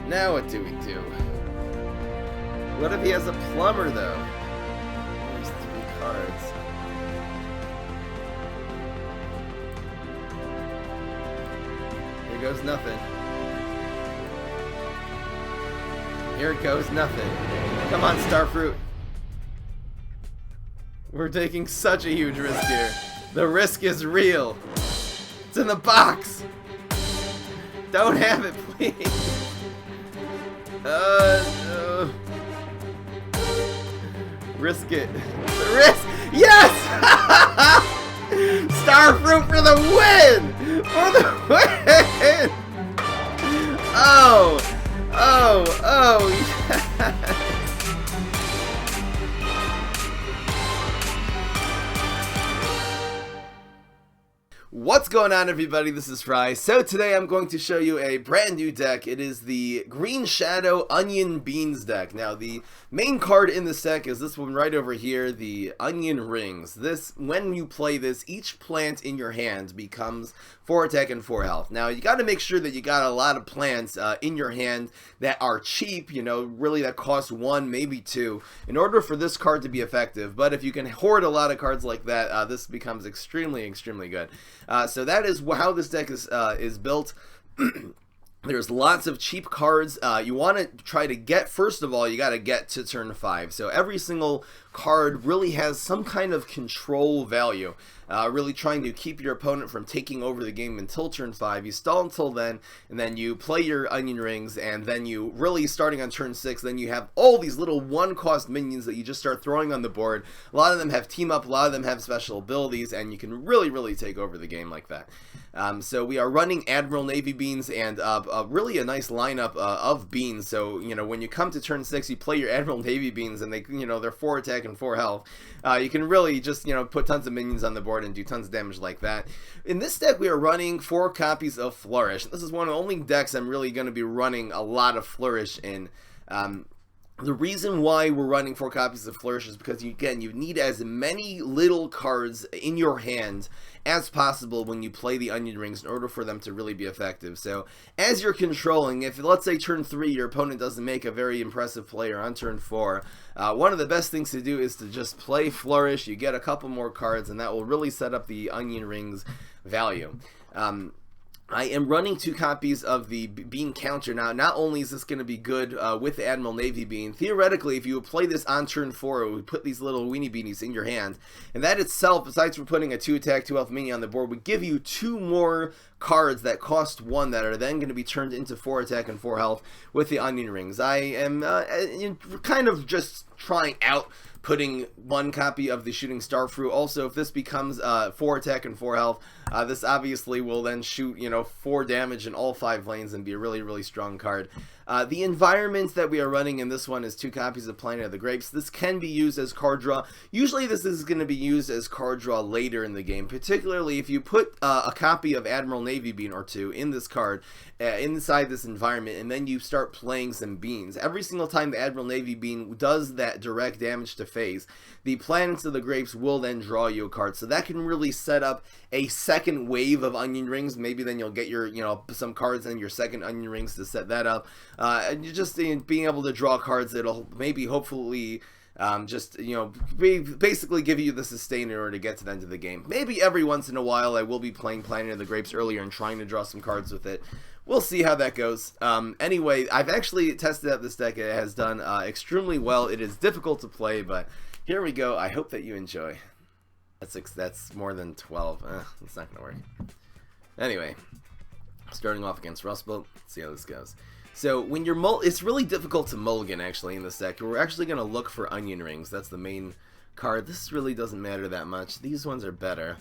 Now what do we do? What if he has a plumber, though? There's 3 cards. Here goes nothing. Here goes nothing. Come on, Starfruit. We're taking such a huge risk here. The risk is real. It's in the box. Don't have it, please. Risk it. Risk. Yes! Starfruit for the win! For the win! Oh! Yes! What's going on, everybody? This is Fry. So today I'm going to show you a brand new deck. It is the Green Shadow Onion Beans deck. Now the main card in this deck is this one right over here, the Onion Rings. This, when you play this, each plant in your hand becomes 4 attack and 4 health. Now you got to make sure that you got a lot of plants in your hand that are cheap, you know, really that cost 1, maybe 2, in order for this card to be effective. But if you can hoard a lot of cards like that, this becomes extremely good. So that is how this deck is built. There's lots of cheap cards. You want to try to get, first of all, you got to get to turn 5. So every single card really has some kind of control value. Really trying to keep your opponent from taking over the game until turn 5. You stall until then, and then you play your Onion Rings, and then you really, starting on turn 6, then you have all these little 1-cost minions that you just start throwing on the board. A lot of them have team up, a lot of them have special abilities, and you can really take over the game like that. So we are running Admiral Navy Beans and really a nice lineup of beans. So, you know, when you come to turn 6, you play your Admiral Navy Beans, and they, you know, they're 4 attack and 4 health. You can really just, you know, put tons of minions on the board and do tons of damage like that. In this deck, we are running 4 copies of Flourish. This is one of the only decks I'm really going to be running a lot of Flourish in. The reason why we're running 4 copies of Flourish is because, again, you need as many little cards in your hand as possible when you play the Onion Rings in order for them to really be effective. So as you're controlling, if let's say turn 3 your opponent doesn't make a very impressive play, or on turn 4, one of the best things to do is to just play Flourish. You get a couple more cards, and that will really set up the Onion Rings value. I am running 2 copies of the Bean Counter now. Not only is this going to be good with the Admiral Navy Bean, theoretically, if you would play this on turn 4, it would put these little weenie beanies in your hand. And that itself, besides for putting a 2 attack, 2 health minion on the board, would give you 2 more cards that cost 1 that are then going to be turned into 4 attack and 4 health with the Onion Rings. I am kind of just trying out putting 1 copy of the Shooting Starfruit. Also, if this becomes 4 attack and 4 health, this obviously will then shoot, you know, 4 damage in all 5 lanes and be a really strong card. The environment that we are running in this one is 2 copies of Planet of the Grapes. This can be used as card draw. Usually this is going to be used as card draw later in the game, particularly if you put a copy of Admiral Navy Bean or 2 in this card, inside this environment, and then you start playing some beans. Every single time the Admiral Navy Bean does that direct damage to phase, the Planets of the Grapes will then draw you a card. So that can really set up a second wave of Onion Rings. Maybe then you'll get your, you know, some cards in your second Onion Rings to set that up. And you just being able to draw cards that'll maybe hopefully just, you know, basically give you the sustain in order to get to the end of the game. Maybe every once in a while I will be playing Planet of the Grapes earlier and trying to draw some cards with it. We'll see how that goes. Anyway, I've actually tested out this deck. It has done extremely well. It is difficult to play, but here we go. I hope that you enjoy. That's more than 12. It's not gonna work. Anyway, starting off against Rustbolt. Let's see how this goes. So when you're it's really difficult to mulligan actually in this deck. We're actually gonna look for Onion Rings. That's the main card. This really doesn't matter that much. These ones are better.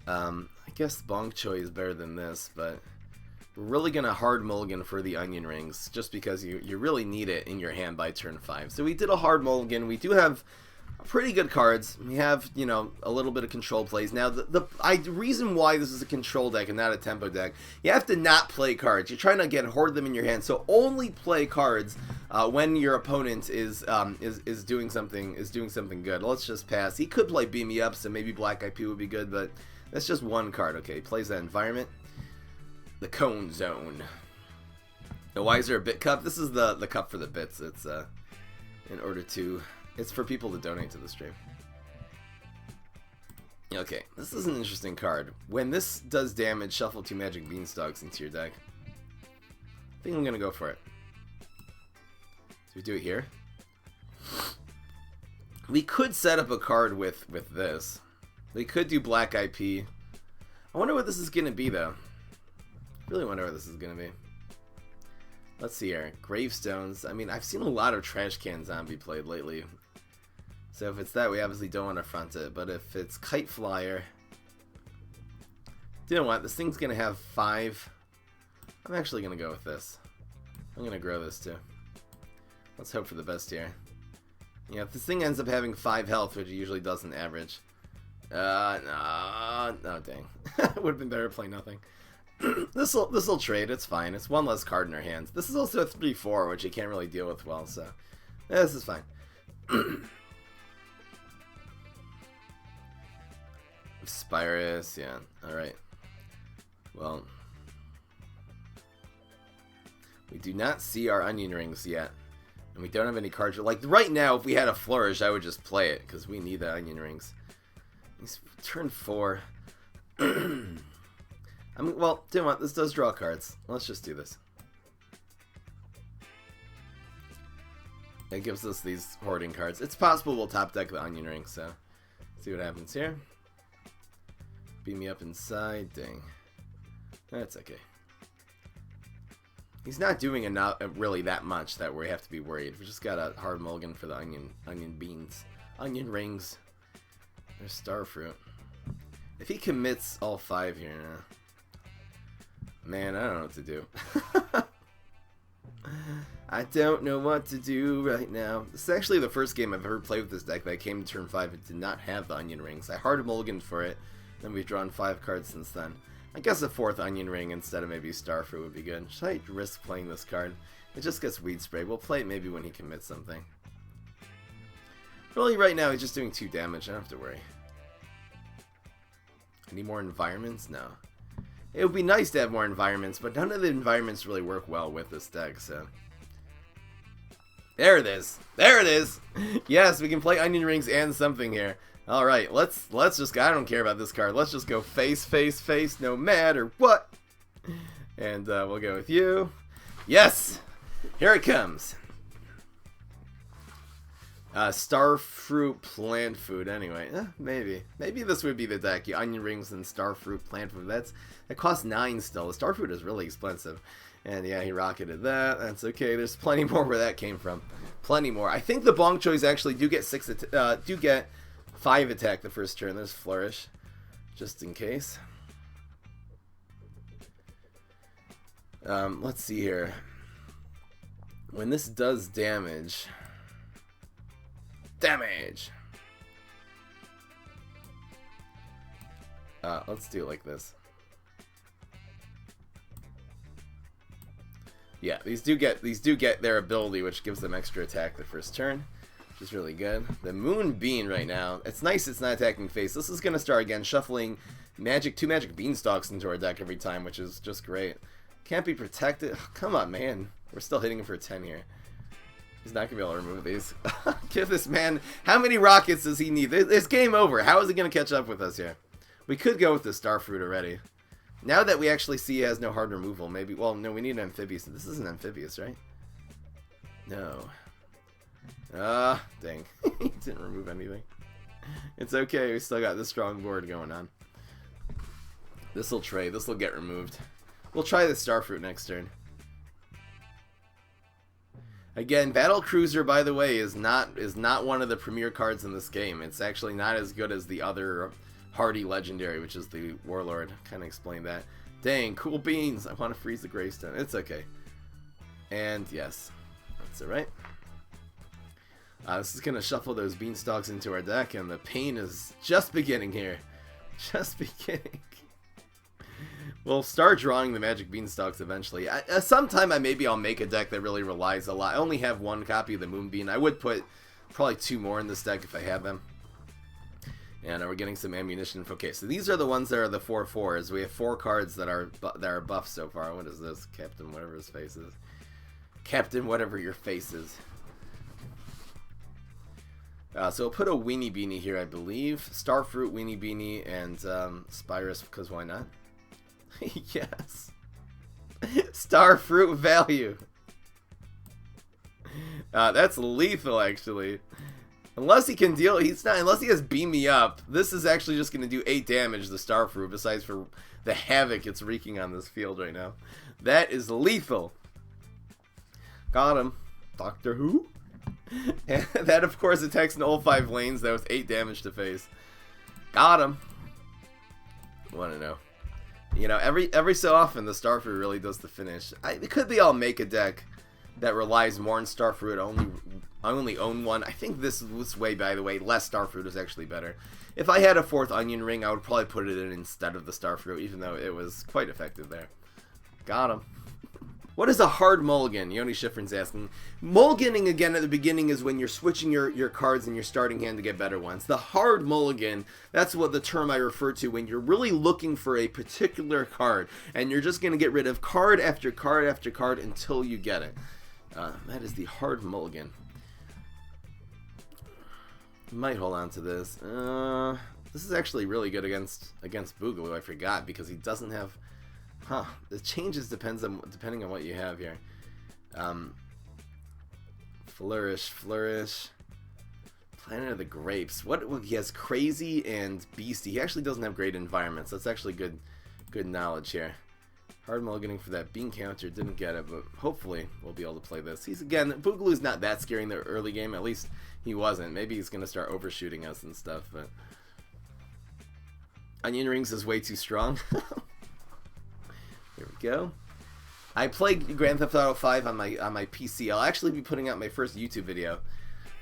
I guess Bonk Choi is better than this, but we're really gonna hard mulligan for the Onion Rings just because you really need it in your hand by turn 5. So we did a hard mulligan. We do have pretty good cards. We have, you know, a little bit of control plays. Now, the reason why this is a control deck and not a tempo deck, you have to not play cards. You're trying to, again, hoard them in your hand. So only play cards when your opponent is doing something good. Let's just pass. He could play Beam Me Up, so maybe Black IP would be good, but that's just 1 card. Okay, he plays that environment. The Cone Zone. Now, why is there a bit cup? This is the cup for the bits. It's in order to, it's for people to donate to the stream. Okay, this is an interesting card. When this does damage, shuffle 2 magic beanstalks into your deck. I think I'm gonna go for it. So we do it here. We could set up a card with this. We could do black IP. I wonder what this is gonna be though. I really wonder what this is gonna be. Let's see here. Gravestones. I mean, I've seen a lot of trash can zombie played lately. So if it's that, we obviously don't want to front it. But if it's Kite Flyer, you know what? This thing's gonna have 5. I'm actually gonna go with this. I'm gonna grow this too. Let's hope for the best here. Yeah, if this thing ends up having 5 health, which it usually doesn't average. No, dang. It would have been better to play nothing. This'll trade. It's fine. It's one less card in our hands. This is also a 3/4, which you can't really deal with well. So yeah, this is fine. Spyrus, yeah. All right. Well, we do not see our onion rings yet, and we don't have any cards. Like right now, if we had a flourish, I would just play it because we need the onion rings. He's turn 4. I mean, well, do you know what? This does draw cards. Let's just do this. It gives us these hoarding cards. It's possible we'll top deck the onion ring, so see what happens here. Beam me up inside. Dang. That's okay. He's not doing enough, really that much that we have to be worried. We just got a hard mulligan for the onion beans. Onion rings. There's starfruit. If he commits all 5 here, man, I don't know what to do. I don't know what to do right now. This is actually the first game I've ever played with this deck that I came to turn 5 and did not have the onion rings. I hard mulliganed for it, then we've drawn 5 cards since then. I guess a 4th onion ring instead of maybe starfruit would be good. Should I risk playing this card? It just gets weed spray. We'll play it maybe when he commits something. Really, right now he's just doing 2 damage. I don't have to worry. Any more environments? No. It would be nice to have more environments, but none of the environments really work well with this deck, so. There it is. There it is. Yes, we can play onion rings and something here. All right, let's just, I don't care about this card. Let's just go face, face, face, no matter what. And we'll go with you. Yes, here it comes. Starfruit plant food. Anyway, maybe this would be the deck. Onion rings and starfruit plant food. That costs 9 still. The starfruit is really expensive. And yeah, he rocketed that. That's okay. There's plenty more where that came from. Plenty more. I think the bonk choice actually do get 5 attack the first turn. There's flourish, just in case. Let's see here. When this does damage. Let's do it like this. Yeah, these do get their ability, which gives them extra attack the first turn, which is really good. The Moon Bean right now, it's nice it's not attacking face. This is gonna start again shuffling 2 magic beanstalks into our deck every time, which is just great. Can't be protected. Oh, come on, man. We're still hitting him for 10 here. He's not gonna be able to remove these. Give this man, how many rockets does he need? It's game over. How is he gonna catch up with us here? We could go with the starfruit already. Now that we actually see he has no hard removal, maybe, well, no, we need an amphibious. This isn't amphibious, right? No. Dang. He didn't remove anything. It's okay, we still got this strong board going on. This'll trade, this'll get removed. We'll try the starfruit next turn. Again, Battle Cruiser, by the way, is not one of the premier cards in this game. It's actually not as good as the other Hardy Legendary, which is the Warlord. Kind of explained that. Dang, cool beans. I want to freeze the Greystone. It's okay. And yes, that's alright. This is going to shuffle those beanstalks into our deck, and the pain is just beginning here. Just beginning. We'll start drawing the magic beanstalks eventually. Sometime I'll make a deck that really relies a lot. I only have 1 copy of the Moonbeam. I would put probably 2 more in this deck if I had them. And we're getting some ammunition. Okay, so these are the ones that are the 4/4s. We have 4 cards that are buffed so far. What is this? Captain, whatever his face is. Captain whatever your face is. So we'll put a Weenie Beanie here, I believe. Starfruit, Weenie Beanie, and Spirus, because why not? Yes. Starfruit value. That's lethal, actually. Unless he can deal, unless he has Beam Me Up, this is actually just going to do 8 damage, the Starfruit, besides for the havoc it's wreaking on this field right now. That is lethal. Got him. Doctor Who? And that, of course, attacks in all 5 lanes. That was 8 damage to face. Got him. Want to know. You know, every so often, the Starfruit really does the finish. It could be I'll make a deck that relies more on Starfruit. I only own one. I think this way, by the way, less Starfruit is actually better. If I had a 4th Onion Ring, I would probably put it in instead of the Starfruit, even though it was quite effective there. Got him. What is a hard mulligan? Yoni Schifrin's asking. Mulliganing again at the beginning is when you're switching your cards in your starting hand to get better ones. The hard mulligan, that's what the term I refer to when you're really looking for a particular card and you're just going to get rid of card after card after card until you get it. That is the hard mulligan. Might hold on to this. This is actually really good against Boogaloo. I forgot because he doesn't have. Huh. The changes depending on what you have here. Flourish. Planet of the Grapes. He has Crazy and Beastie. He actually doesn't have great environments. That's actually good knowledge here. Hard mulliganing for that bean counter. Didn't get it, but hopefully we'll be able to play this. Boogaloo's not that scary in the early game. At least he wasn't. Maybe he's gonna start overshooting us and stuff, but Onion Rings is way too strong. Here we go. I played Grand Theft Auto 5 on my PC. I'll actually be putting out my first YouTube video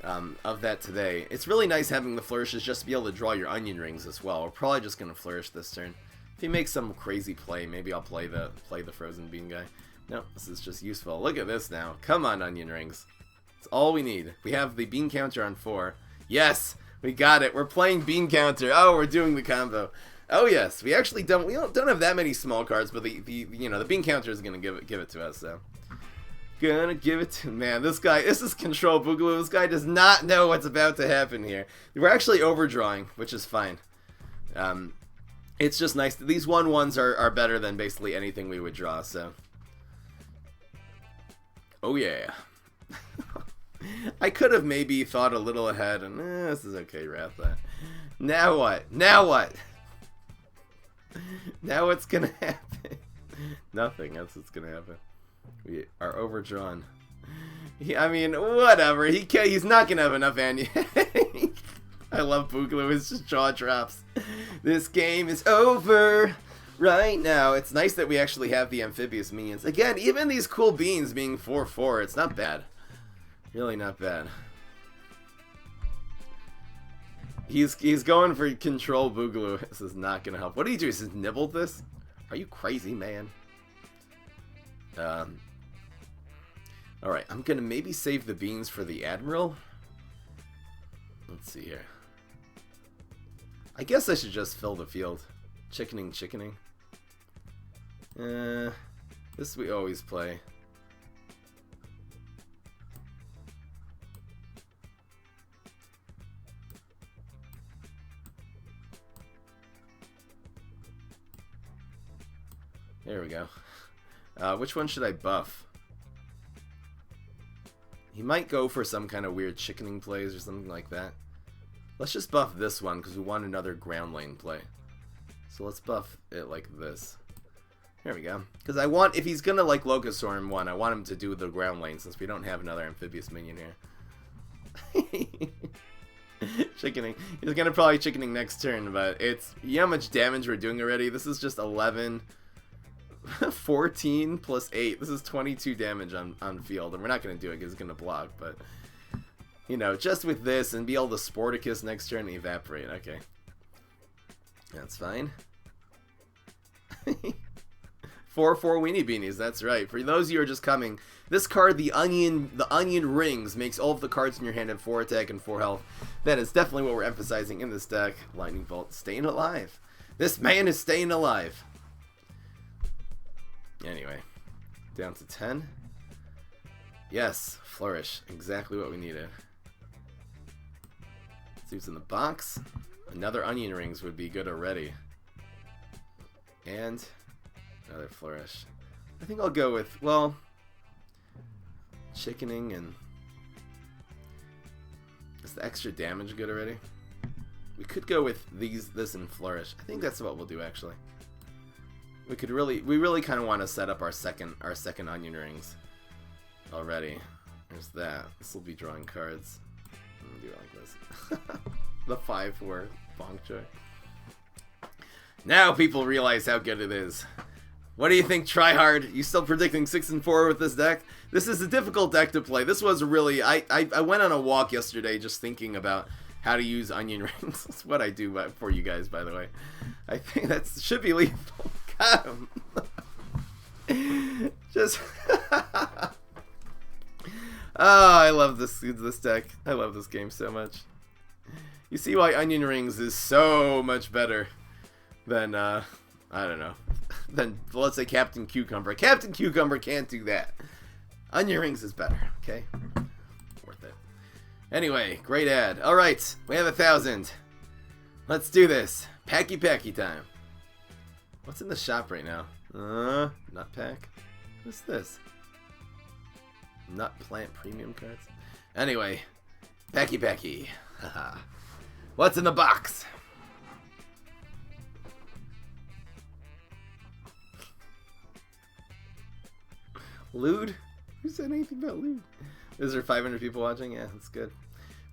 of that today. It's really nice having the flourishes just to be able to draw your Onion Rings as well. We're probably just gonna flourish this turn. If he makes some crazy play, maybe I'll play the Frozen Bean guy. No, this is just useful. Look at this now. Come on, Onion Rings. That's all we need. We have the bean counter on 4. Yes, we got it. We're playing bean counter. Oh, we're doing the combo. Oh yes, we actually don't have that many small cards, but the bean counter is gonna give it to us. So gonna give it to this guy. This is Control Boogaloo. This guy does not know what's about to happen here. We're actually overdrawing, which is fine. It's just nice that these 1/1s are better than basically anything we would draw. So oh yeah. I could have maybe thought a little ahead, and this is okay, Ratha. Now what? Now what? Now what's gonna happen? Nothing. That's what's gonna happen. We are overdrawn. I mean, whatever. He's not gonna have enough annual. I love Boogaloo. His just jaw drops. This game is over right now. It's nice that we actually have the amphibious minions. Again, even these cool beans being 4/4, it's not bad. Really not bad. He's going for Control Boogaloo. This is not gonna help. What do you do? Is he nibbled this? Are you crazy, man? Alright, I'm gonna maybe save the beans for the Admiral. Let's see here. I guess I should just fill the field. Chickening. This we always play. There we go. Which one should I buff? He might go for some kind of weird chickening plays or something like that. Let's just buff this one because we want another ground lane play. So let's buff it like this. There we go. Because I want, if he's going to like Locustorm 1, I want him to do the ground lane since we don't have another amphibious minion here. Chickening. He's going to probably chickening next turn, but it's, you know how much damage we're doing already? This is just 11... 14 plus 8. This is 22 damage on field, and we're not going to do it because it's going to block, but you know, just with this and be able to Sporticus next turn and evaporate. Okay, that's fine. 4/4 Weenie Beanies, that's right. For those of you who are just coming, this card, the onion rings, makes all of the cards in your hand have 4 attack and 4 health. That is definitely what we're emphasizing in this deck. Lightning Bolt, staying alive. This man is staying alive. Anyway, down to 10. Yes, Flourish. Exactly what we needed. Let's see what's in the box. Another Onion Rings would be good already. And another Flourish. I think I'll go with, well, Chickening and... Is the extra damage good already? We could go with this and Flourish. I think that's what we'll do actually. We really kind of want to set up our second Onion Rings already. There's that. This will be drawing cards. I'm gonna do it like this. The 5/4 Bonk Joy. Now people realize how good it is. What do you think, Tryhard? You still predicting 6 and 4 with this deck? This is a difficult deck to play. This was really... I went on a walk yesterday just thinking about how to use Onion Rings. That's what I do for you guys, by the way. I think that should be lethal. Got him. Just... Oh, I love this deck. I love this game so much. You see why Onion Rings is so much better than, I don't know, than, let's say, Captain Cucumber. Captain Cucumber can't do that. Onion Rings is better, okay? Worth it. Anyway, great ad. Alright, we have 1,000. Let's do this. Packy time. What's in the shop right now? Nut Pack? What's this? Nut Plant Premium cards? Anyway, Packy. Haha. What's in the box? Lewd? Who said anything about lewd? Is there 500 people watching? Yeah, that's good.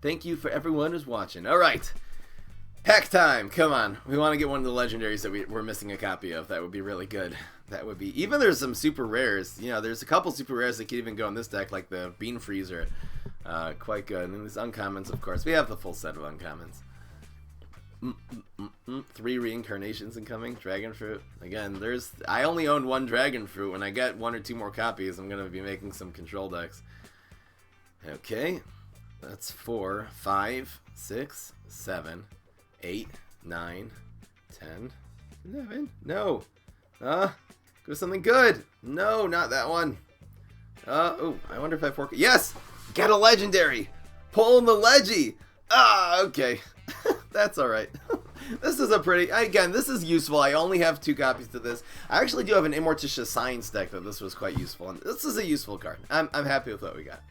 Thank you for everyone who's watching. Alright. Pack time. Come on. We want to get one of the legendaries that we're missing a copy of. That would be really good. That would be... Even there's some super rares. You know, there's a couple super rares that can even go in this deck, like the Bean Freezer. Quite good. And then there's uncommons, of course. We have the full set of uncommons. 3 reincarnations incoming. Dragon Fruit. Again, there's... I only own 1 Dragon Fruit. When I get 1 or 2 more copies, I'm going to be making some control decks. Okay. That's 4, 5, 6, 7, 8, 9, 10, 11. No. Go something good. No, not that one. Oh, I wonder if I have 4. Yes! Got a legendary. Pulling the Leggy. Okay. That's alright. This is a pretty... Again, this is useful. I only have 2 copies to this. I actually do have an Immorticia Science deck that this was quite useful. And this is a useful card. I'm happy with what we got.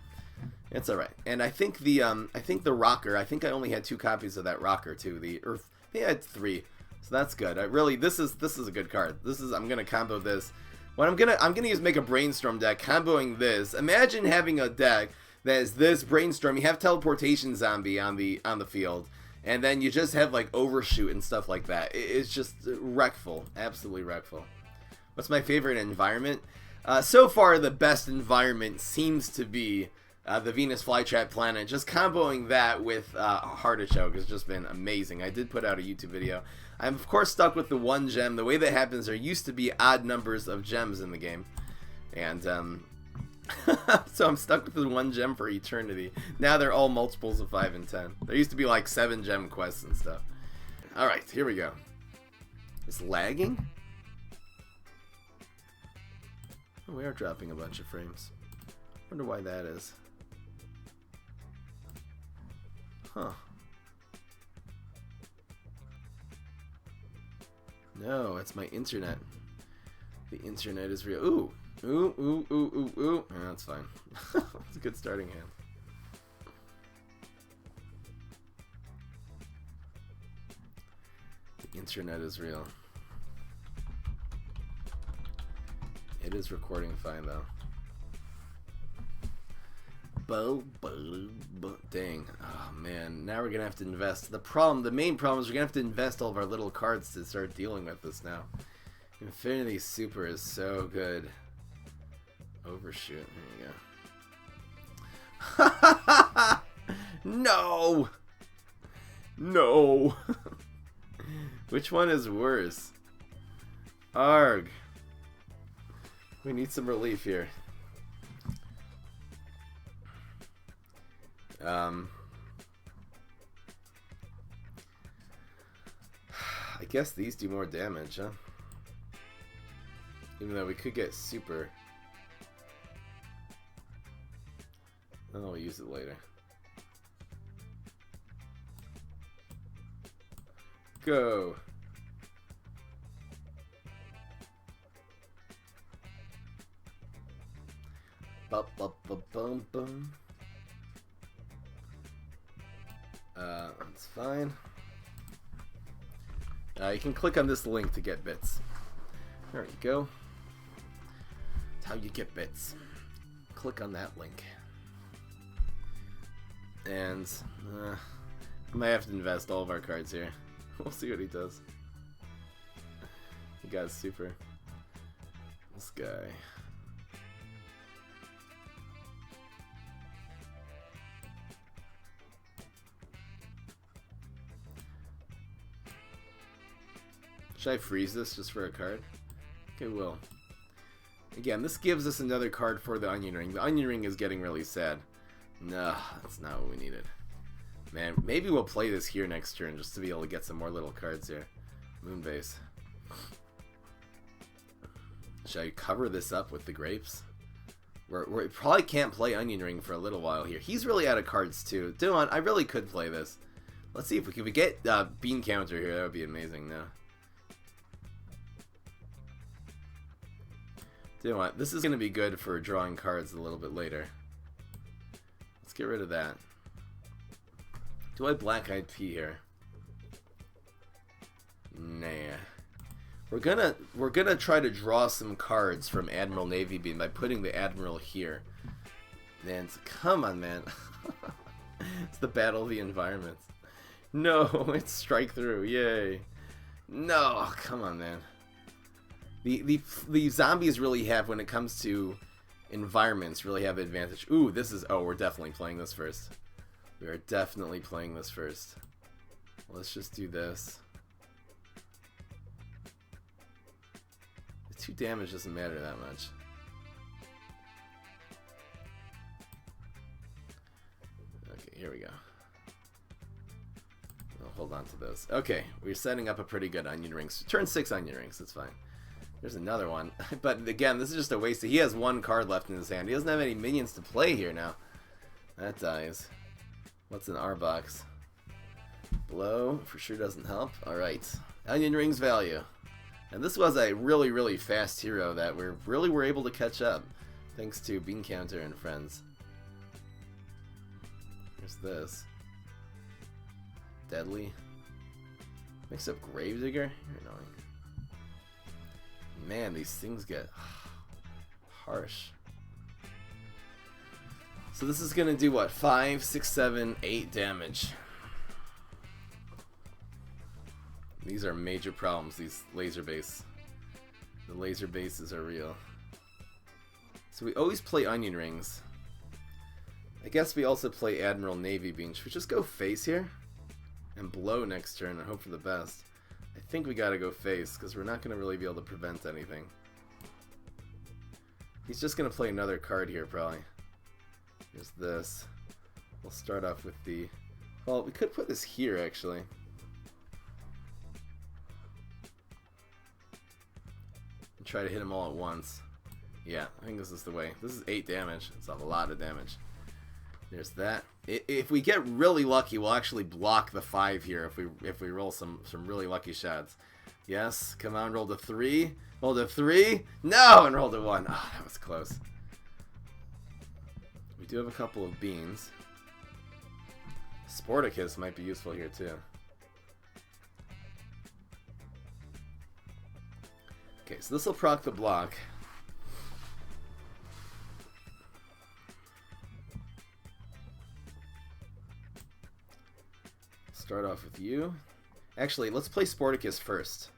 It's alright. And I think the Rocker, I think I only had 2 copies of that Rocker too. The Earth, I think I had 3. So that's good. I really, this is a good card. I'm gonna combo this. What I'm gonna use, make a Brainstorm deck comboing this. Imagine having a deck that is this Brainstorm. You have Teleportation Zombie on the field, and then you just have like Overshoot and stuff like that. It's just wreckful, absolutely wreckful. What's my favorite environment? So far, the best environment seems to be the Venus Flytrap Planet. Just comboing that with Artichoke has just been amazing. I did put out a YouTube video. I'm of course stuck with the 1 gem. The way that happens, there used to be odd numbers of gems in the game, and so I'm stuck with the 1 gem for eternity. Now they're all multiples of 5 and 10. There used to be like 7 gem quests and stuff. Alright, here we go. It's lagging? Oh, we are dropping a bunch of frames. Wonder why that is. Huh. No, it's my internet. The internet is real. Ooh. Ooh. Yeah, that's fine. It's a good starting hand. The internet is real. It is recording fine though. Dang. Oh man, now we're gonna have to invest. The main problem is we're gonna have to invest all of our little cards to start dealing with this now. Infinity Super is so good. Overshoot. There you go. No! No! Which one is worse? Arg. We need some relief here. I guess these do more damage, huh? Even though we could get super. then I'll use it later. Go. Bum bum. That's fine. You can click on this link to get bits. There you go. That's how you get bits. Click on that link. And I might have to invest all of our cards here. We'll see what he does. He got super. This guy. Should I freeze this just for a card? Okay, will. Again, this gives us another card for the Onion Ring. The Onion Ring is getting really sad. No, that's not what we needed. Man, maybe we'll play this here next turn just to be able to get some more little cards here. Moonbase. Should I cover this up with the grapes? We probably can't play Onion Ring for a little while here. He's really out of cards too. Dylan, I really could play this. Let's see if we can get Bean Counter here. That would be amazing now. You know what? This is going to be good for drawing cards a little bit later. Let's get rid of that. Do I Black-Eyed Pea here? Nah. We're gonna try to draw some cards from Admiral Navy Bean by putting the Admiral here. Man, come on, man. It's the battle of the environments. No, it's strike through. Yay. No, come on, man. The zombies really have, when it comes to environments, really have advantage. Ooh, this is... Oh, we're definitely playing this first. We are definitely playing this first. Let's just do this. The 2 damage doesn't matter that much. Okay, here we go. I'll hold on to this. Okay, we're setting up a pretty good Onion Rings. Turn 6 Onion Rings, that's fine. There's another one. But again, this is just a waste. He has 1 card left in his hand. He doesn't have any minions to play here now. That dies. What's in our box? Blow for sure doesn't help. Alright. Onion Rings value. And this was a really, really fast hero that we really were able to catch up. Thanks to Bean Counter and friends. Here's this. Deadly. Mix up Gravedigger? You're annoying. Man, these things get harsh. So this is gonna do what? 5, 6, 7, 8 damage. These are major problems, these laser base. The laser bases are real. So we always play Onion Rings. I guess we also play Admiral Navy Bean. Should we just go face here? And blow next turn and hope for the best. I think we gotta go face, because we're not gonna really be able to prevent anything. He's just gonna play another card here, probably. Here's this. We'll start off with the... Well, we could put this here, actually. And try to hit them all at once. Yeah, I think this is the way. This is 8 damage. It's a lot of damage. There's that. If we get really lucky, we'll actually block the 5 here if we roll some really lucky shots. Yes, come on, roll to 3. Roll to 3. No, and roll to 1. Oh, that was close. We do have a couple of beans. Sporticus might be useful here too. Okay, so this will proc the block. Start off with you. Actually, let's play Sporticus first.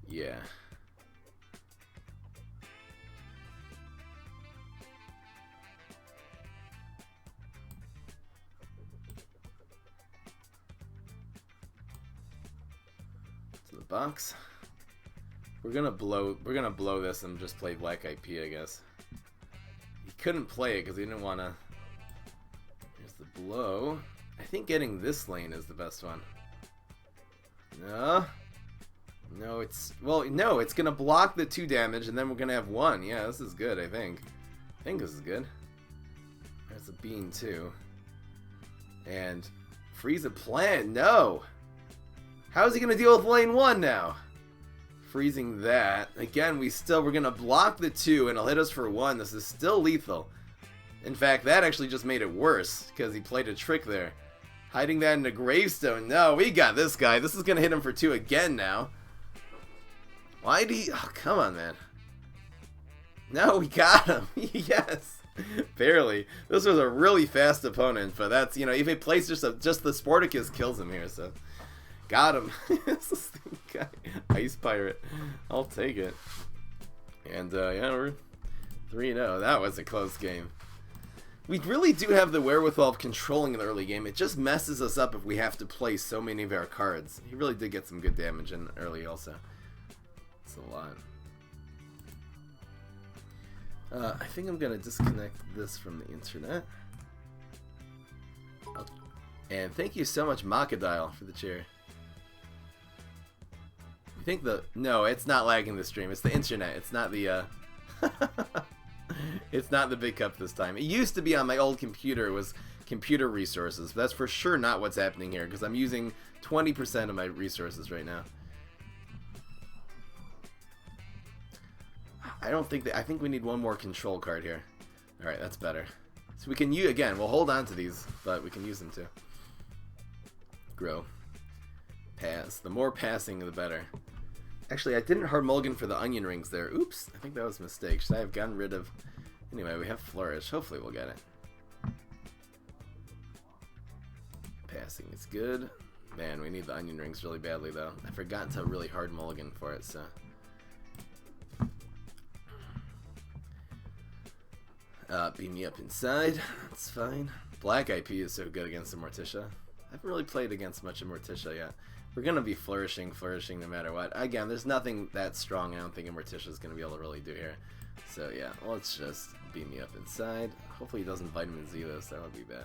Yeah. To the box. We're gonna blow this and just play Black-Eyed Pea, I guess. He couldn't play it because he didn't wanna. Here's the blow. I think getting this lane is the best one. No. No, it's... Well, no, it's going to block the 2 damage, and then we're going to have 1. Yeah, this is good, I think. I think this is good. That's a bean too. And freeze a plant. No! How is he going to deal with lane 1 now? Freezing that. Again, we're going to block the 2 and it'll hit us for 1. This is still lethal. In fact, that actually just made it worse because he played a trick there. Hiding that in a gravestone. No, we got this guy. This is going to hit him for 2 again now. Why did he... Oh, come on, man. No, we got him. Yes. Barely. This was a really fast opponent, but that's, you know, if he plays just the Sporticus kills him here, so... Got him. This is the guy. Ice Pirate. I'll take it. And, yeah, we're 3-0. That was a close game. We really do have the wherewithal of controlling the early game. It just messes us up if we have to play so many of our cards. He really did get some good damage in early also. It's a lot. I think I'm going to disconnect this from the internet. And thank you so much, Makadial, for the cheer. You think no, it's not lagging the stream. It's the internet. It's not the it's not the big cup this time. It used to be on my old computer. It was computer resources. But that's for sure not what's happening here because I'm using 20% of my resources right now. I think we need one more control card here. All right, that's better. So we can use again. We'll hold on to these, but we can use them too. Grow. Pass. The more passing, the better. Actually, I didn't hard mulligan for the onion rings there. Oops. I think that was a mistake. Should I have gotten rid of... Anyway, we have Flourish. Hopefully we'll get it. Passing is good. Man, we need the onion rings really badly, though. I forgot to really hard mulligan for it, so... Beam me up inside. That's fine. Black IP is so good against the Morticia. I haven't really played against much of Morticia yet. We're going to be flourishing no matter what. Again, there's nothing that strong I don't think a Morticia is going to be able to really do here. So yeah, let's just beam me up inside. Hopefully he doesn't Vitamin Z this, that would be bad.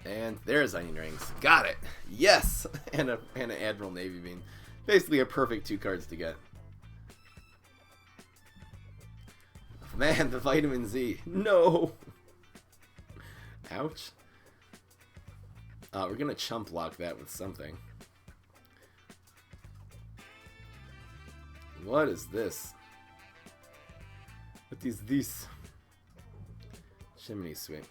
And there's onion rings. Got it! Yes! And an Admiral Navy Beam. Basically a perfect 2 cards to get. Man, the Vitamin Z. No! Ouch. We're gonna chump block that with something. What is this? What is this? Chimney Sweep.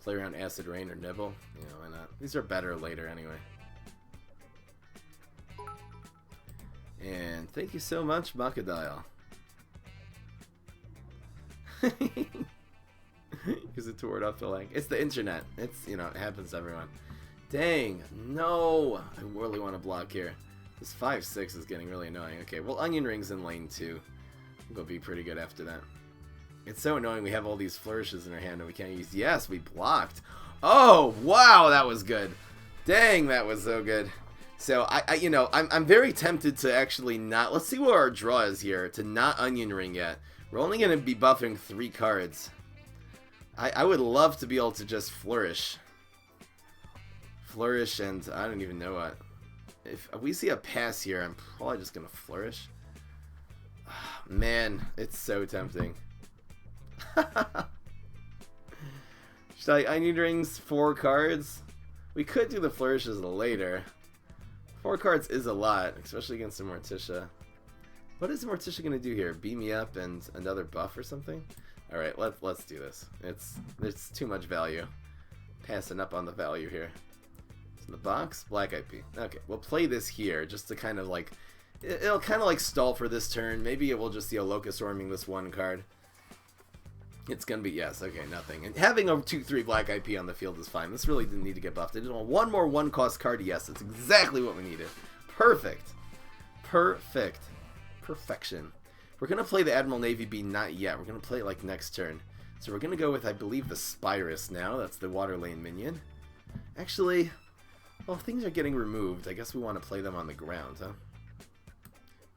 Play around Acid Rain or Nibble? Yeah, why not? These are better later anyway. And thank you so much, Makadial. Use it to ward off the lag. It's the internet. It's, you know, it happens to everyone. Dang. No. I really want to block here. This 5-6 is getting really annoying. Okay, well, onion rings in lane 2. We'll be pretty good after that. It's so annoying we have all these flourishes in our hand and we can't use... Yes, we blocked. Oh, wow, that was good. Dang, that was so good. So, you know, I'm very tempted to actually not... Let's see what our draw is here. To not onion ring yet. We're only going to be buffing 3 cards. I would love to be able to just flourish. Flourish and I don't even know what. If we see a pass here, I'm probably just going to flourish. Man, it's so tempting. Should I onion rings 4 cards? We could do the flourishes later. 4 cards is a lot, especially against the Morticia. What is the Morticia going to do here? Beam me up and another buff or something? Alright, let's do this. There's too much value. Passing up on the value here. It's in the box? Black IP. Okay, we'll play this here just to kind of like... It'll kind of like stall for this turn. Maybe it will just see a Locust Orming this 1 card. It's going to be, yes, okay, nothing. And having a 2-3 black IP on the field is fine. This really didn't need to get buffed. I just want 1 more 1-cost card. Yes, that's exactly what we needed. Perfect. Perfect. Perfection. We're going to play the Admiral Navy Bean, not yet. We're going to play it like next turn. So we're going to go with, I believe, the Spirus now. That's the water lane minion. Actually, well, things are getting removed. I guess we want to play them on the ground, huh?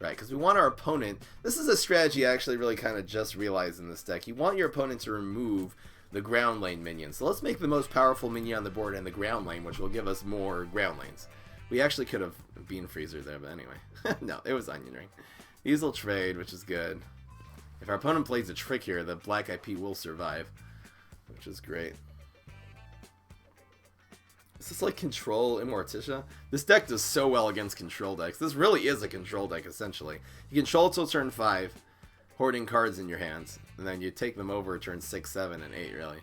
Right, because we want our opponent... This is a strategy I actually really kind of just realized in this deck. You want your opponent to remove the ground lane minion. So let's make the most powerful minion on the board in the ground lane, which will give us more ground lanes. We actually could have Bean Freezer there, but anyway. No, it was Onion Ring. These will trade, which is good. If our opponent plays a trick here, the black IP will survive, which is great. Is this like Control Immorticia? This deck does so well against control decks. This really is a control deck, essentially. You control till turn 5, hoarding cards in your hands, and then you take them over turn 6, 7, and 8, really.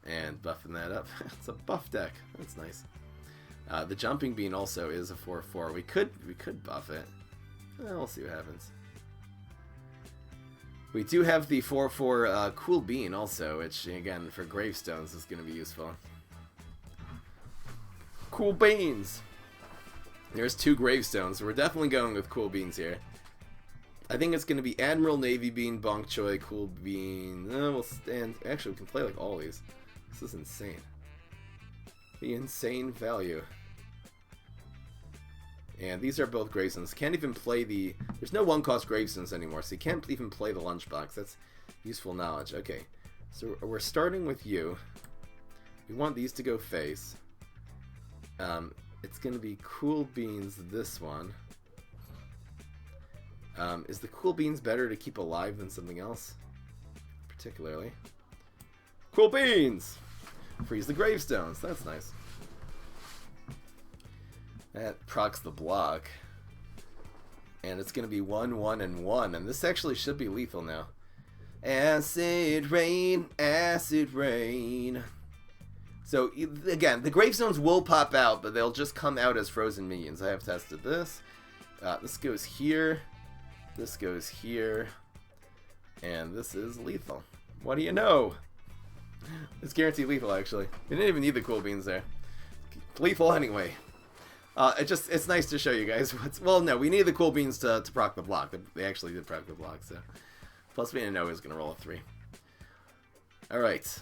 And buffing that up. It's a buff deck. That's nice. The Jumping Bean also is a 4/4. We could buff it. We'll see what happens. We do have the 4/4 Cool Bean also, which again for gravestones is going to be useful. Cool Beans. There's 2 gravestones, so we're definitely going with Cool Beans here. I think it's going to be Admiral, Navy Bean, Bonk Choy, Cool Bean. We'll stand. Actually, we can play like all these. This is insane. The insane value. And these are both gravestones. Can't even play the... There's no 1-cost gravestones anymore, so you can't even play the lunchbox. That's useful knowledge. Okay, so we're starting with you. We want these to go face. It's going to be Cool Beans, this one. Is the Cool Beans better to keep alive than something else? Particularly. Cool Beans! Freeze the gravestones. That's nice. That procs the block. And it's going to be 1, 1, and 1. And this actually should be lethal now. Acid rain, acid rain. So, again, the gravestones will pop out, but they'll just come out as frozen minions. I have tested this. This goes here. This goes here. And this is lethal. What do you know? It's guaranteed lethal, actually. We didn't even need the Cool Beans there. Lethal anyway. It's nice to show you guys what's... Well, no, we need the Cool Beans to proc the block. They actually did proc the block, so... Plus, we didn't know he was going to roll a 3. Alright.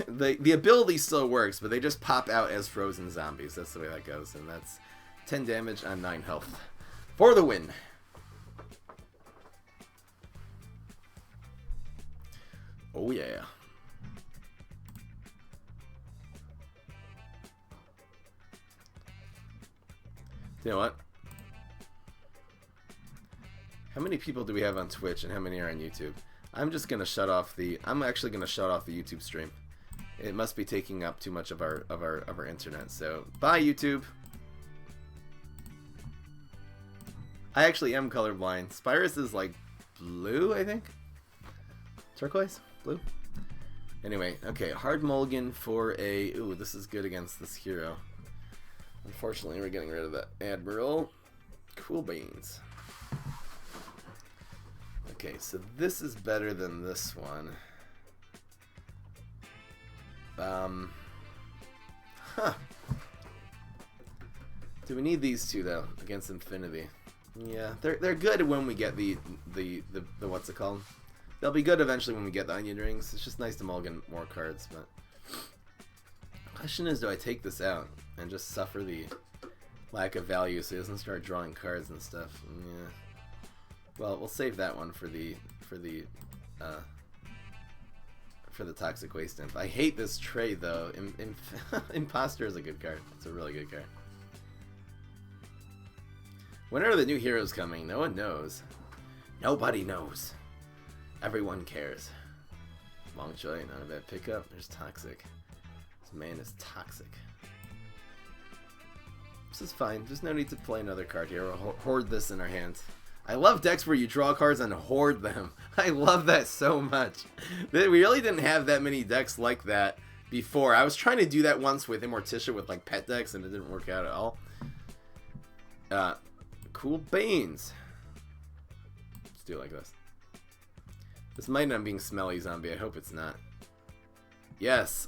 The ability still works, but they just pop out as frozen zombies. That's the way that goes, and that's 10 damage on 9 health. For the win! Oh, yeah. You know what? How many people do we have on Twitch and how many are on YouTube? I'm just gonna shut off the... I'm actually gonna shut off the YouTube stream. It must be taking up too much of our internet. So bye, YouTube. I actually am colorblind. Spyrus is like blue, I think. Turquoise, blue. Anyway, okay, hard mulligan for a... Ooh, this is good against this hero. Unfortunately, we're getting rid of that Admiral. Cool Beans. Okay, so this is better than this one. Do we need these two though against Infinity? Yeah, they're good when we get the what's it called? They'll be good eventually when we get the onion rings. It's just nice to mulligan more cards, but the question is, do I take this out and just suffer the lack of value so he doesn't start drawing cards and stuff? Yeah. Well, we'll save that one for the Toxic Waste Imp. I hate this trade though. Imposter is a good card. It's a really good card. When are the new heroes coming? No one knows. Nobody knows. Everyone cares. Longjoy, not a bad pickup. There's Toxic. This man is toxic. This is fine. There's no need to play another card here. We'll hoard this in our hands. I love decks where you draw cards and hoard them. I love that so much. We really didn't have that many decks like that before. I was trying to do that once with Immorticia with like pet decks and it didn't work out at all. Cool Beans. Let's do it like this. This might not be Smelly Zombie. I hope it's not. Yes.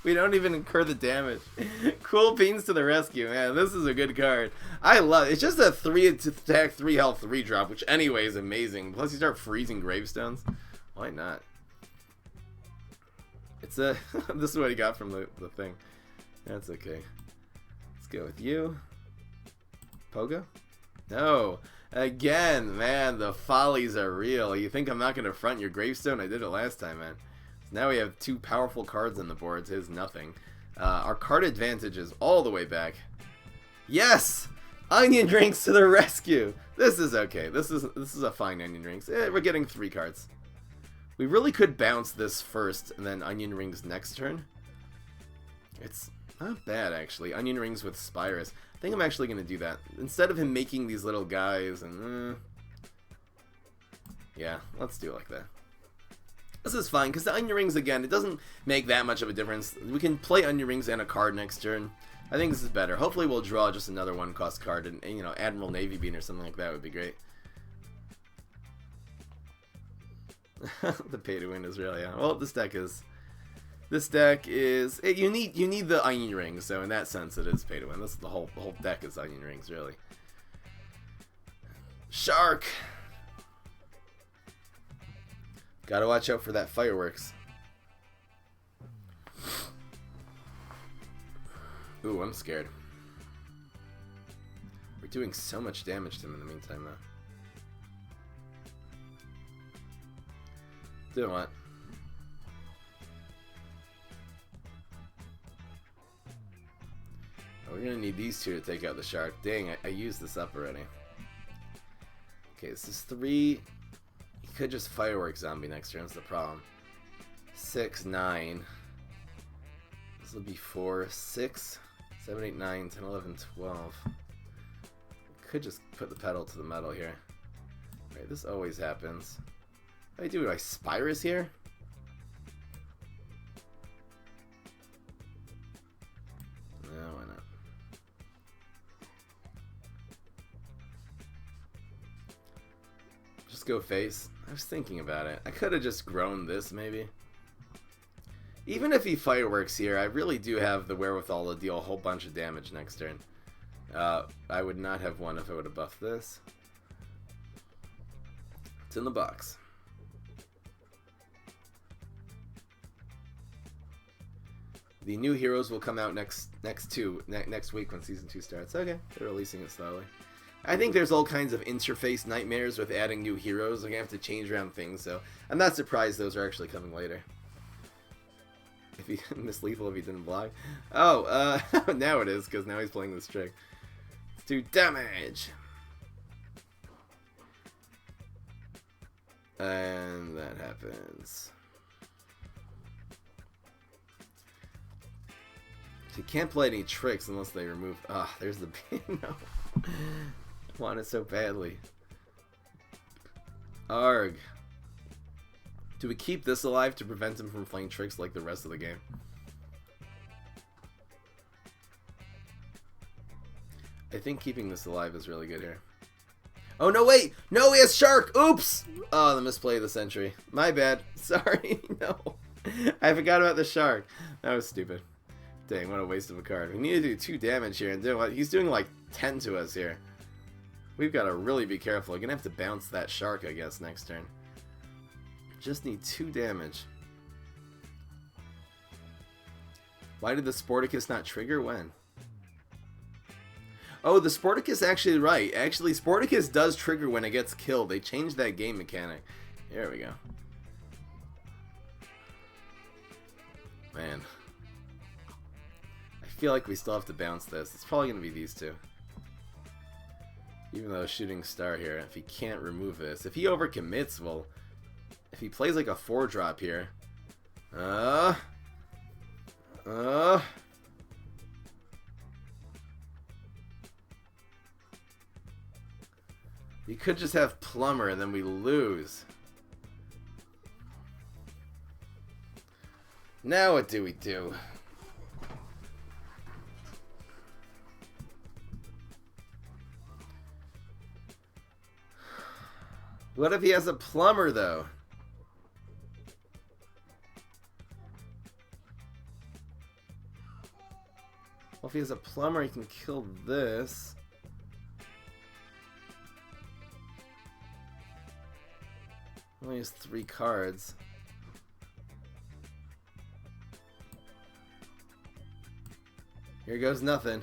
We don't even incur the damage. Cool Beans to the rescue, man. This is a good card. I love it. It's just a 3 attack, 3 health, 3 drop, which anyway is amazing. Plus you start freezing gravestones. Why not? It's a... This is what he got from the thing. That's okay. Let's go with you. Pogo? No. Again, man, the follies are real. You think I'm not going to front your gravestone? I did it last time, man. Now we have 2 powerful cards on the board. His nothing. Our card advantage is all the way back. Yes! Onion Rings to the rescue! This is okay. This is a fine Onion Rings. We're getting 3 cards. We really could bounce this first and then Onion Rings next turn. It's not bad, actually. Onion Rings with Spyrus. I think I'm actually going to do that. Instead of him making these little guys and... yeah, let's do it like that. This is fine, because the Onion Rings, again, it doesn't make that much of a difference. We can play Onion Rings and a card next turn. I think this is better. Hopefully we'll draw just another 1-cost card, and you know, Admiral Navy Bean or something like that would be great. The pay to win is really on. Well, this deck is... you need the Onion Rings, so in that sense it is pay to win. This is the whole deck is Onion Rings, really. Shark! Gotta watch out for that fireworks. Ooh, I'm scared. We're doing so much damage to him in the meantime, though. Doing what? Oh, we're gonna need these 2 to take out the shark. Dang, I used this up already. Okay, this is 3. He could just firework zombie next turn, that's the problem. 6, 9. This will be 4, 6, 7, 8, 9, 10, 11, 12. Could just put the pedal to the metal here. Right, this always happens. What do I do? Do I Spyrus here? No, why not? Just go face. I was thinking about it. I could have just grown this, maybe. Even if he fireworks here, I really do have the wherewithal to deal a whole bunch of damage next turn. I would not have won if I would have buffed this. It's in the box. The new heroes will come out next week when Season 2 starts. Okay, they're releasing it slowly. I think there's all kinds of interface nightmares with adding new heroes. They're going to have to change around things, so I'm not surprised those are actually coming later. If he Miss Lethal if he didn't block. Oh, now it is, because now he's playing this trick. Let's do damage! And that happens. He can't play any tricks unless they remove... Ah, there's the... No. I want it so badly. Arg. Do we keep this alive to prevent him from playing tricks like the rest of the game? I think keeping this alive is really good here. Oh, no, wait! No, he has Shark! Oops! Oh, the misplay of the century. My bad. Sorry. No. I forgot about the Shark. That was stupid. Dang, what a waste of a card. We need to do 2 damage here, and do what? He's doing like 10 to us here. We've got to really be careful. We're going to have to bounce that Shark, I guess, next turn. Just need 2 damage. Why did the Sporticus not trigger? When? Oh, the Sporticus actually right. Actually, Sporticus does trigger when it gets killed. They changed that game mechanic. There we go. Man. I feel like we still have to bounce this. It's probably going to be these 2. Even though Shooting Star here, if he can't remove this. If he overcommits, well... If he plays like a 4-drop here... You could just have Plumber and then we lose. Now what do we do? What if he has a Plumber though? Well, if he has a Plumber, he can kill this. Only has 3 cards. Here goes nothing.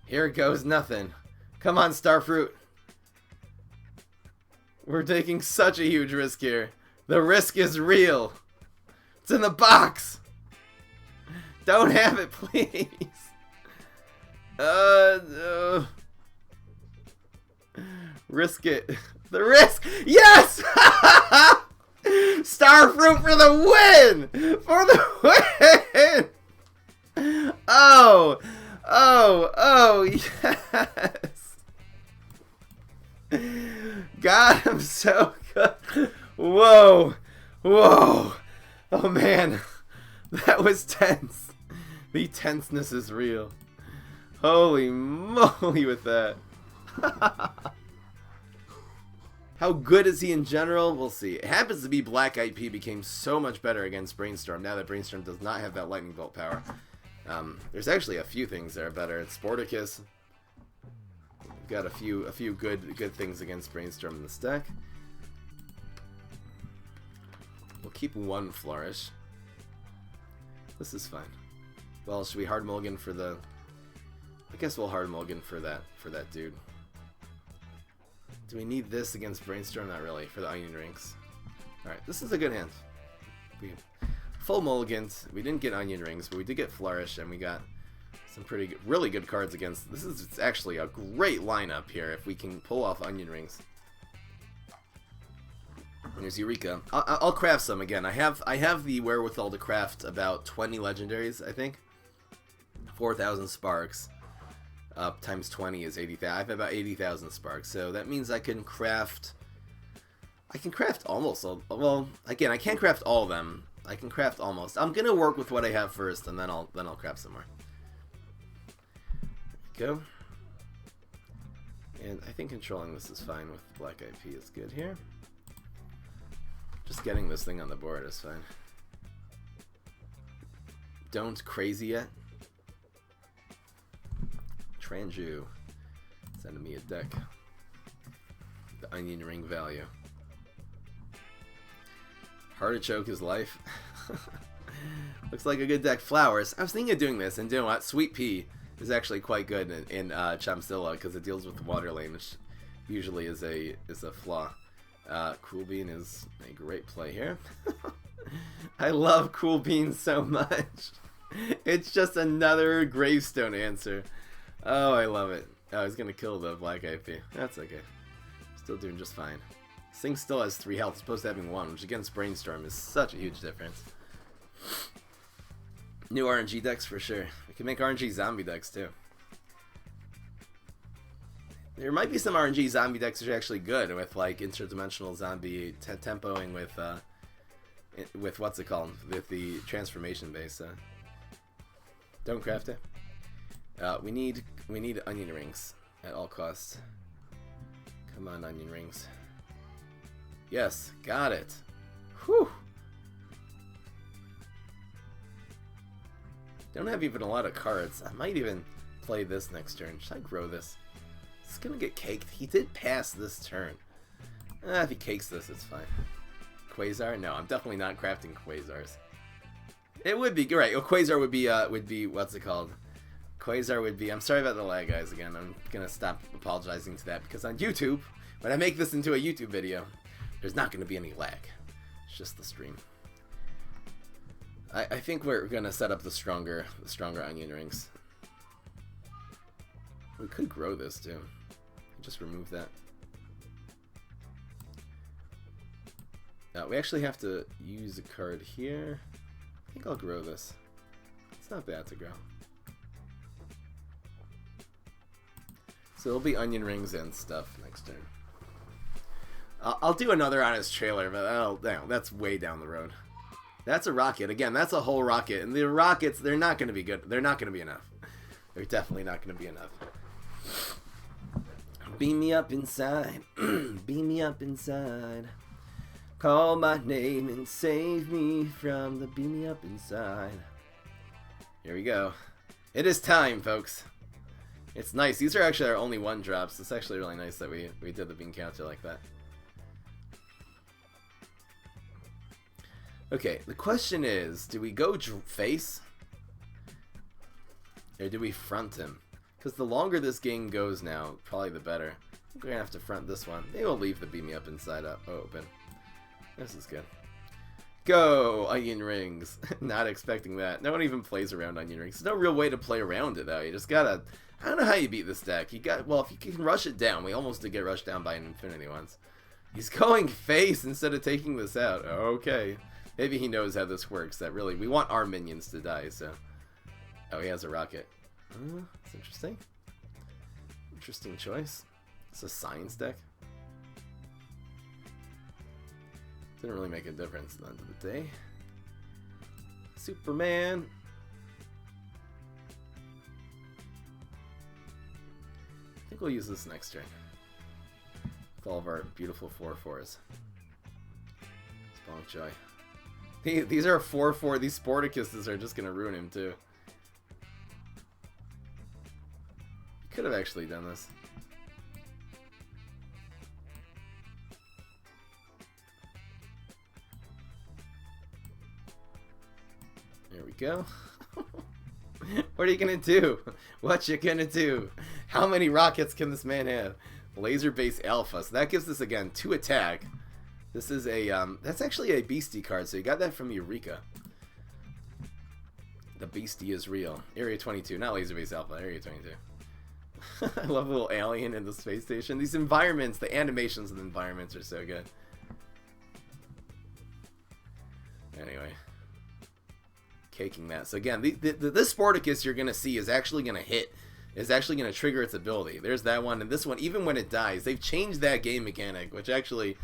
Here goes nothing. Come on, Starfruit. We're taking such a huge risk here. The risk is real. It's in the box. Don't have it, please. Risk it. The risk. Yes! Star fruit for the win! For the win! Oh! Oh, yes! God, I'm so good. Whoa! Whoa! Oh, man. That was tense. The tenseness is real. Holy moly with that. How good is he in general? We'll see. It happens to be Black IP became so much better against Brainstorm now that Brainstorm does not have that Lightning Bolt power. There's actually a few things that are better. It's Sporticus. We've got a few good things against Brainstorm in this deck. We'll keep one Flourish. This is fine. Well, should we hard mulligan for the... I guess we'll hard mulligan for that dude. Do we need this against Brainstorm? Not really, for the Onion Rings. Alright, this is a good hand. We full mulligans. We didn't get Onion Rings, but we did get Flourish, and we got some really good cards against... This is actually a great lineup here if we can pull off Onion Rings. There's Eureka. I'll craft some again. I have the wherewithal to craft about 20 legendaries, I think. 4,000 sparks. Times 20 is 80,000. I have about 80,000 sparks, so that means I can craft. I can craft almost. Well, again, I can't craft all of them. I can craft almost. I'm gonna work with what I have first, and then I'll craft some more. There we go. And I think controlling this is fine with Black IP is good here. Just getting this thing on the board is fine. Don't crazy yet. Tranju. Sending me a deck. The Onion Ring value. Artichoke is life. Looks like a good deck. Flowers. I was thinking of doing this, and doing what? Sweet Pea is actually quite good in Chomzilla because it deals with the water lane, which usually is a flaw. Cool Bean is a great play here. I love Cool Bean so much. It's just another gravestone answer. Oh, I love it. Oh, he's gonna kill the Black IP. That's okay. Still doing just fine. This thing still has 3 health, as opposed to having 1, which against Brainstorm is such a huge difference. New RNG decks for sure. We can make RNG zombie decks too. There might be some RNG zombie decks that are actually good with like interdimensional zombie tempoing with what's it called, with the transformation base. Don't craft it. We need Onion Rings at all costs. Come on, Onion Rings. Yes, got it. Whew. Don't have even a lot of cards. I might even play this next turn. Should I grow this? It's gonna get caked. He did pass this turn. If he cakes this, it's fine. Quasar? No, I'm definitely not crafting Quasars. It would be right. Well, Quasar would be what's it called? Quasar would be. I'm sorry about the lag, guys. Again, I'm gonna stop apologizing to that because on YouTube, when I make this into a YouTube video, there's not gonna be any lag. It's just the stream. I think we're gonna set up the stronger Onion Rings. We could grow this too. Just remove that. We actually have to use a card here. I think I'll grow this. It's not bad to grow. So it'll be Onion Rings and stuff next turn. I'll do another on his trailer, but that's way down the road. That's a rocket. Again, that's a whole rocket. And the rockets, they're not going to be good. They're not going to be enough. They're definitely not going to be enough. Beam me up inside. Beam me up inside. Call my name and save me from the beam me up inside. Here we go. It is time, folks. It's nice. These are actually our only 1-drops. It's actually really nice that we did the bean counter like that. Okay, the question is, do we go face? Or do we front him? Because the longer this game goes now, probably the better. We're going to have to front this one. Maybe we'll leave the beam me up inside open. This is good. Go, onion rings. Not expecting that. No one even plays around onion rings. There's no real way to play around it, though. You just gotta... I don't know how you beat this deck. Well, if you can rush it down. We almost did get rushed down by an infinity once. He's going face instead of taking this out. Okay. Maybe he knows how this works. That really... We want our minions to die, so... Oh, he has a rocket. That's interesting. Interesting choice. It's a science deck. Didn't really make a difference at the end of the day. Superman. I think we'll use this next turn. With all of our beautiful 4/4s. Spawn Joy. These are 4/4. These Sporticuses are just going to ruin him too. Could have actually done this. There we go. What are you gonna do? What you gonna do? How many rockets can this man have? Laser-based alpha. So that gives us again 2 attack. This is a that's actually a beastie card. So you got that from Eureka. The beastie is real. Area 22, not laser-based alpha. Area 22. I love a little alien in the space station. These environments, the animations of the environments are so good. Anyway. Caking that. So again, this Sporticus you're going to see is actually going to hit. Is actually going to trigger its ability. There's that one. And this one, even when it dies, they've changed that game mechanic, which actually...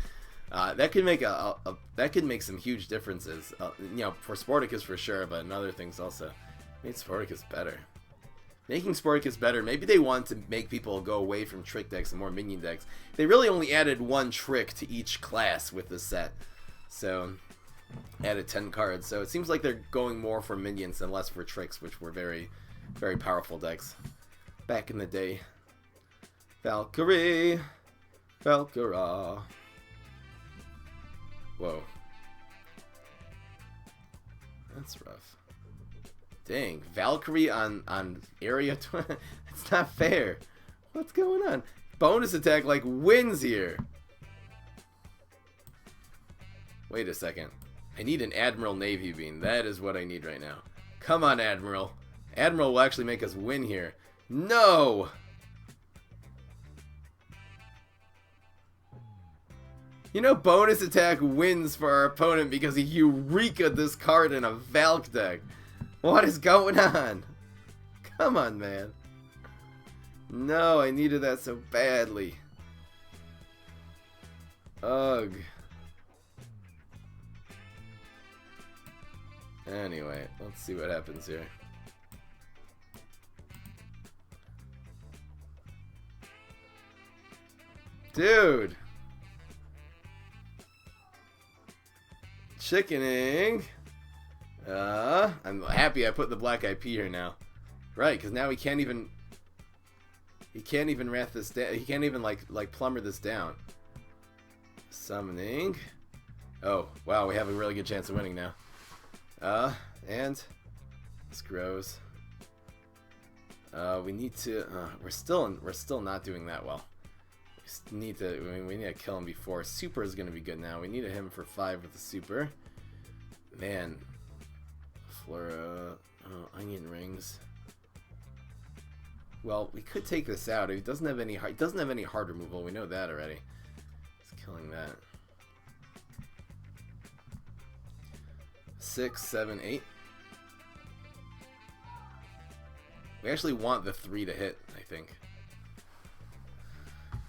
that could make that could make some huge differences. You know, for Sporticus for sure, but in other things also. Made Sporticus better. Making Sporticus better, maybe they want to make people go away from trick decks and more minion decks. They really only added 1 trick to each class with this set. So, added 10 cards. So it seems like they're going more for minions and less for tricks, which were very, very powerful decks back in the day. Valkyrie. Valkyra. Whoa. That's rough. Dang, Valkyrie on area 20. It's not fair. What's going on? Bonus attack like wins here. Wait a second. I need an Admiral Navy Beam. That is what I need right now. Come on, Admiral. Admiral will actually make us win here. No! You know, bonus attack wins for our opponent because he Eureka this card in a Valk deck. What is going on? Come on, man. No, I needed that so badly. Ugh. Anyway, let's see what happens here. Dude! Chickening. I'm happy I put the black IP here now. Right, because now he can't even wrath this down. He can't even like plumber this down. Summoning. Oh, wow, we have a really good chance of winning now. And this grows. We need to we're still not doing that well. We need to kill him before. Super is gonna be good now. We need a him for 5 with the super. Man. Flora, onion rings. Well, we could take this out. He doesn't have any hard removal. We know that already. He's killing that. 6, 7, 8. We actually want the 3 to hit, I think.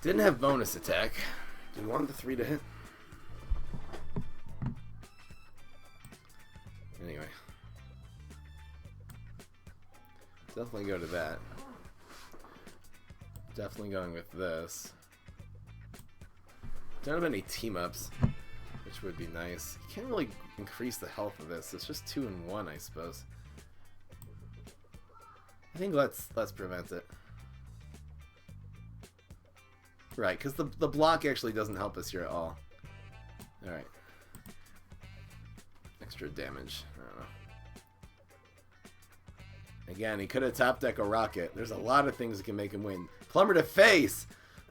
Didn't have bonus attack. Do we want the 3 to hit? Anyway. Definitely go to that. Definitely going with this. Don't have any team-ups, which would be nice. You can't really increase the health of this. It's just 2 and 1, I suppose. I think let's prevent it. Right, because the block actually doesn't help us here at all. Alright. Extra damage. I don't know. Again, he could have top deck a rocket. There's a lot of things that can make him win. Plumber to face!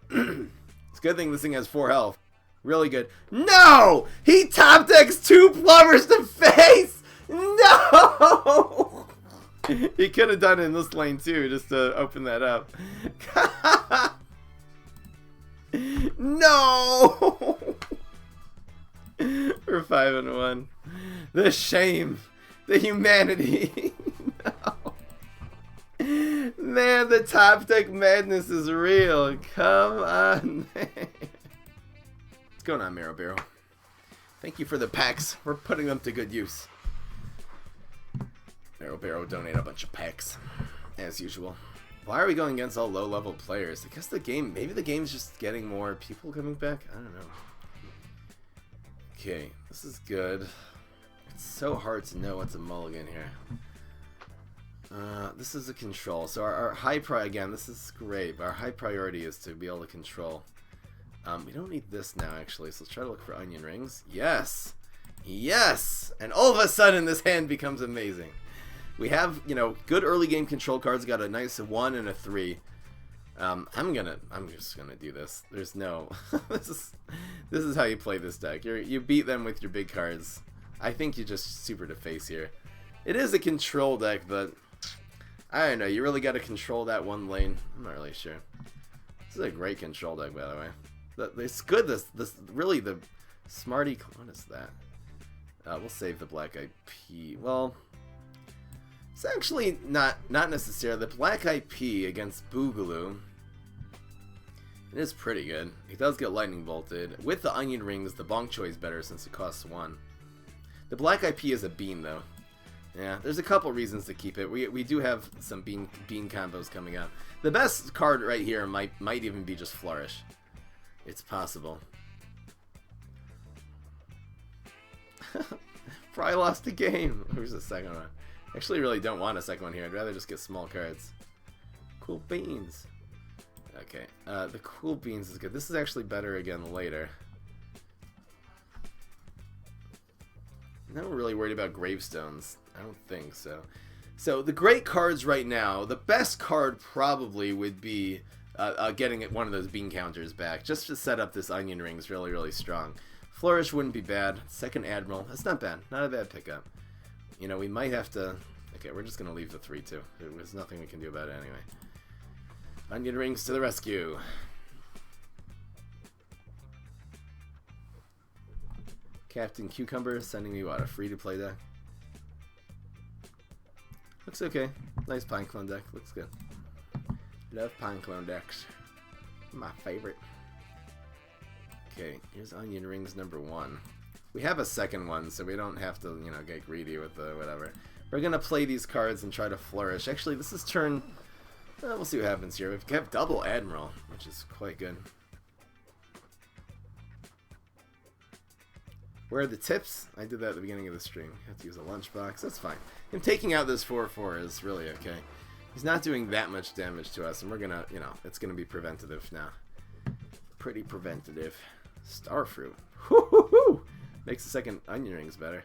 It's a good thing this thing has 4 health. Really good. No! He top decks 2 plumbers to face! No! He could have done it in this lane too, just to open that up. No! We're 5-1. The shame. The humanity. No. Man, the top deck madness is real. Come on, man. What's going on, Marrow Barrel? Thank you for the packs. We're putting them to good use. Marrow Barrel donate a bunch of packs, as usual. Why are we going against all low-level players? I guess the game, maybe the game's just getting more people coming back? I don't know. Okay, this is good. It's so hard to know what's a mulligan here. This is a control. So our high again, this is great, but our high priority is to be able to control. We don't need this now, actually, so let's try to look for onion rings. Yes! Yes! And all of a sudden, this hand becomes amazing. We have, you know, good early game control cards. Got a nice 1 and a 3. I'm just gonna do this. There's no, this is how you play this deck. You beat them with your big cards. I think you just super to face here. It is a control deck, but I don't know. You really got to control that one lane. I'm not really sure. This is a great control deck, by the way. It's good. This really the smarty. What is that? We'll save the black IP. Well. It's actually not necessarily. The black IP against Boogaloo, it is pretty good. It does get lightning bolted. With the onion rings, the bonk choi is better since it costs 1. The black IP is a bean though. Yeah, there's a couple reasons to keep it. We do have some bean combos coming up. The best card right here might even be just Flourish. It's possible. Probably lost a game. Who's the second one? Actually, really don't want a second one here. I'd rather just get small cards. Cool beans. Okay, the cool beans is good. This is actually better again later. I'm not really worried about gravestones. I don't think so. So the great cards right now, the best card probably would be getting one of those bean counters back, just to set up this onion rings really, really strong. Flourish wouldn't be bad. Second Admiral, that's not bad. Not a bad pickup. You know, we might have to... Okay, we're just going to leave the 3-2. There's nothing we can do about it anyway. Onion rings to the rescue. Captain Cucumber sending me, what, a free-to-play deck? Looks okay. Nice Pine Clone deck. Looks good. Love Pine Clone decks. My favorite. Okay, here's Onion Rings number 1. We have a second one, so we don't have to, you know, get greedy with the whatever. We're gonna play these cards and try to flourish. Actually, this is turn... we'll see what happens here. We have double Admiral, which is quite good. Where are the tips? I did that at the beginning of the stream. I have to use a lunchbox. That's fine. Him taking out this 4/4 is really okay. He's not doing that much damage to us, and we're gonna, you know, it's gonna be preventative now. Pretty preventative. Starfruit. Whoo-hoo-hoo! Makes the second onion rings better.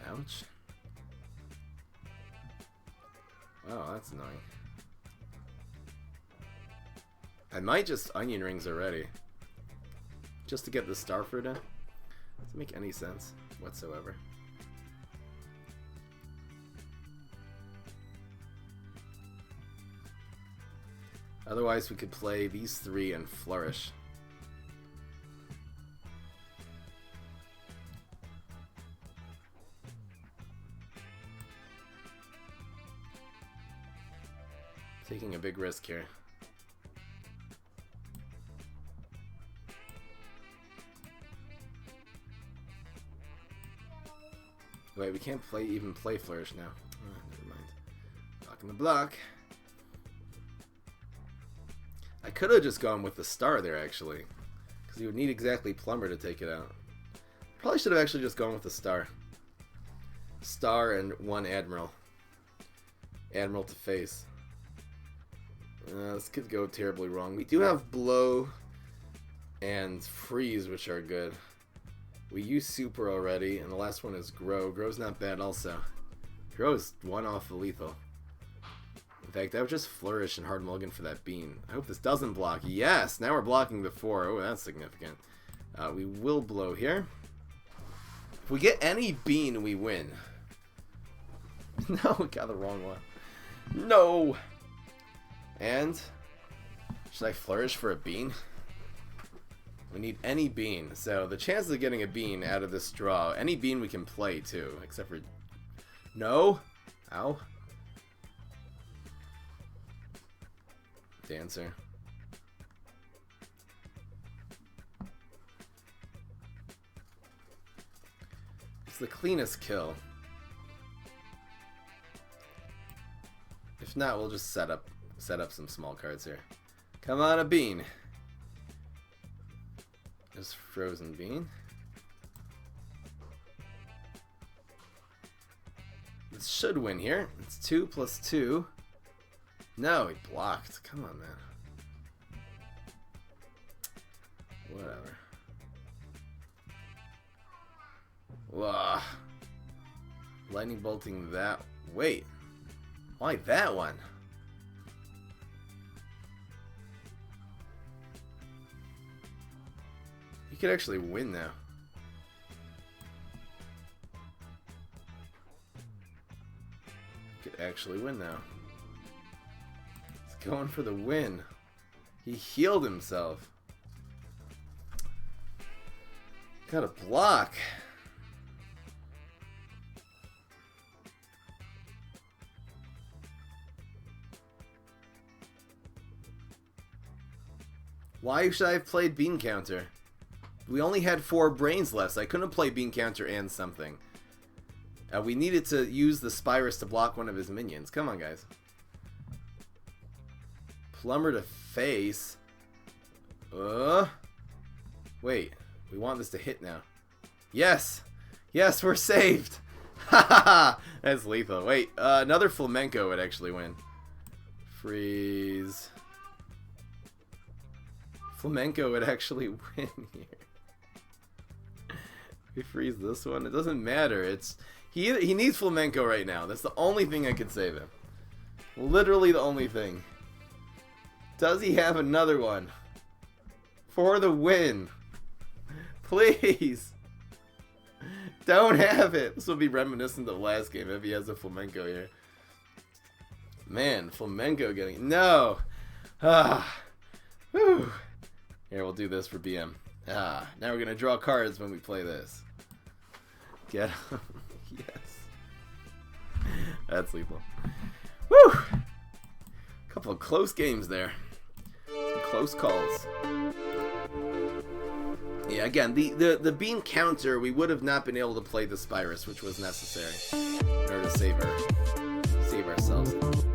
Ouch. Oh, that's annoying. I might just onion rings already. Just to get the Starfruit in. Doesn't make any sense whatsoever. Otherwise, we could play these 3 and flourish. Taking a big risk here. Wait, we can't even play flourish now. Oh, never mind. Blocking the block. I could have just gone with the star there, actually. Because you would need exactly Plumber to take it out. Probably should have actually just gone with the star. Star and 1 Admiral. Admiral to face. This could go terribly wrong. We do have Blow and Freeze, which are good. We use Super already, and the last one is Grow. Grow's not bad also. Grow is 1 off the lethal. In fact, I would just flourish and hard mulligan for that bean. I hope this doesn't block. Yes! Now we're blocking the 4. Oh, that's significant. We will blow here. If we get any bean, we win. No, we got the wrong one. No! And should I flourish for a bean? We need any bean. So the chances of getting a bean out of this draw, any bean we can play too, except for... No! Ow. Dancer. It's the cleanest kill. If not, we'll just set up some small cards here. Come on, a bean. Just frozen bean. This should win here. It's 2 plus 2. No, he blocked. Come on, man. Whatever. Whoa. Lightning bolting that. Wait. Why that one? He could actually win now. He could actually win now. He's going for the win. He healed himself. Got a block. Why should I have played Bean Counter? We only had 4 brains left, so I couldn't play Bean Counter and something. We needed to use the Spyrus to block one of his minions. Come on, guys. Plumber to face. Wait. We want this to hit now. Yes! Yes, we're saved! Haha! That's lethal. Wait, another Flamenco would actually win. Freeze. Flamenco would actually win here. We freeze this one. It doesn't matter. It's he needs Flamenco right now. That's the only thing that could save him. Literally the only thing. Does he have another one? For the win. Please. Don't have it. This will be reminiscent of the last game if he has a Flamenco here. Man, Flamenco getting... No. Whew. Here, we'll do this for BM. Now we're going to draw cards when we play this. Get him. Yes. That's lethal. Whew. Couple of close games there. Some close calls. Yeah, again, the Bean Counter, we would have not been able to play the Spyrus, which was necessary in order to save ourselves.